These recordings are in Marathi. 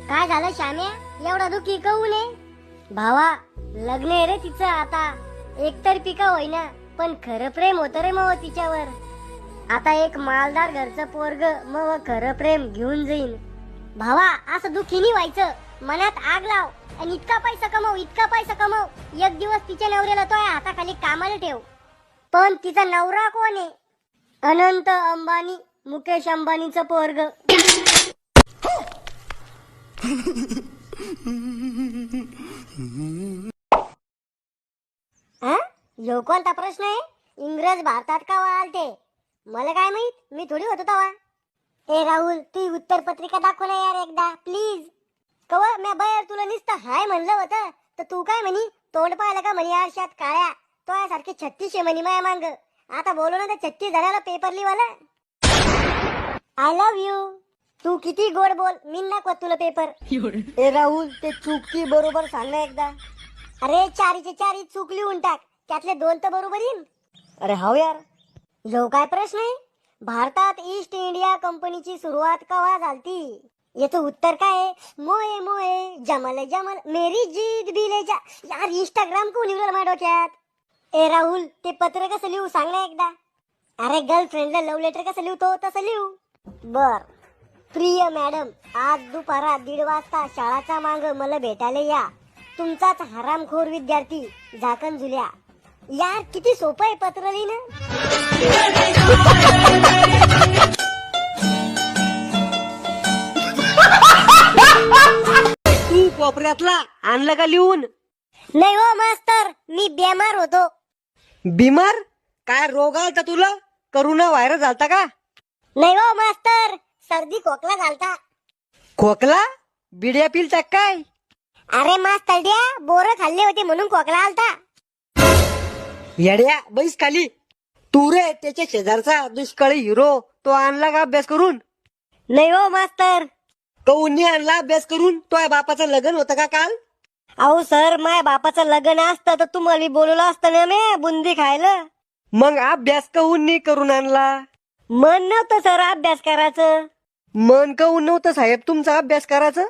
काय झालं श्याम्या, एवढा दुखी काऊन आहे? भावा, लग्न आहे रे तिचं आता. एकतर पिका होईना, पण खरं प्रेम होतं रे मग तिच्यावर. आता एक मालदार घरचं पोरग मग खरं प्रेम घेऊन जाईन. भावा, असं दुखी नाही व्हायचं. मनात आग लाव आणि इतका पैसा कमव, इतका पैसा कमव. एक दिवस तिच्या नवऱ्याला तो हाताखाली कामाला ठेव. पण तिचा नवरा कोण आहे? अनंत अंबानी, मुकेश अंबानीचं पोरग. यो कोणता प्रश्न आहे? इंग्रज भारतात का आलते? मला काय माहित, मी थोडी होतो तवा. ए राहुल, तू उत्तर पत्रिका दाखव ना यार एकदा प्लीज. कवा मी बाहेर तुला नुसतं हाय म्हणलं होतं, तर तू काय म्हणी? तोंड पाहिलं का म्हणी आरशात काळ्या? तो यासारखे 36 म्हणी माया मांग. आता बोलू ना तर 36 जणाला पेपर लिवाला. I love you. तू किती गोड बोल, मी नको तुला पेपर. ए राहुल, ते चुकी बरोबर सांग ना एकदा. अरे चारीचे चारी चूक लिहून टाक, त्यातले 2 तर बरोबर येईन. अरे हाव यार. जो काय प्रश्न आहे? भारतात ईस्ट इंडिया कंपनीची सुरुवात केव्हा झालती? याचं उत्तर काय आहे? मोये मोये जमल जमल मेरी जीत भी ले जा. यार इंस्टाग्राम कोण लिहिलं माझ्या डोक्यात? ए राहुल, ते पत्र कसं लिहू सांग ना एकदा. अरे गर्लफ्रेंडला लव्ह लेटर कसं लिहतो तसं लिहू. बर. प्रिय मॅडम, आज दुपारा 1:30 वाजता शाळाचा मांग मला भेटायला या. तुमचाच हरामखोर विद्यार्थी झाकण झुल्या. यार किती सोपं आहे पत्र लिहिणं. तू कोपऱ्यातला आणलं का लिहून? नाही हो मास्तर, मी बेमार होतो. बिमार? काय रोग आलता तुला? करोना व्हायरस झालता का? नाही हो मास्तर, सर्दी खोकला झालता. खोकला? बिड्या पिलता काय? अरे मास्तरड्या, बोरं खाल्ले होते म्हणून खोकला आलता. येड्या बैस खाली. तू रे त्याच्या शेजारचा दुष्काळी हिरो, तो आणला का अभ्यास करून? नाही हो मास्तर. कौनी आणला अभ्यास करून? तो बापाचं लग्न होतं का काल? अहो सर, माझ्या बापाचं लग्न असतं तर तुम्हाला बोलवलं असतं ना मी बुंदी खायला. मग अभ्यास कौनी करून आणला? मन नव्हतं सर अभ्यास करायचं. मन काऊन नव्हतं साहेब तुमचा अभ्यास करायचं?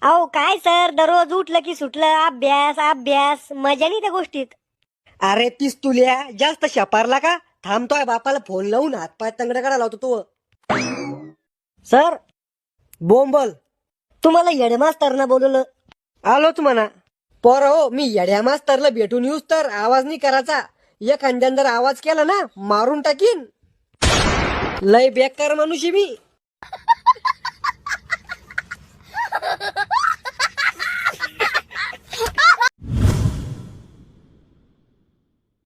अहो काय सर, दररोज उठलं की सुटलं अभ्यास अभ्यास, मजा नाही त्या गोष्टीत. अरे तीस तुल्या जास्त शपारला का? थांबतोय बापाला फोन लावून हातपाय तंगड काढा लावतो तो. सर, बोंबल. तुम्हाला हेडमास्तरनं बोलवलं. आलोच म्हणा. पोर हो, मी येड्या मास्तरला भेटून येऊस तर आवाज नाही करायचा. एखाद्यानं जर आवाज केला ना मारून टाकीन. लय बेकार मनुष्य मी.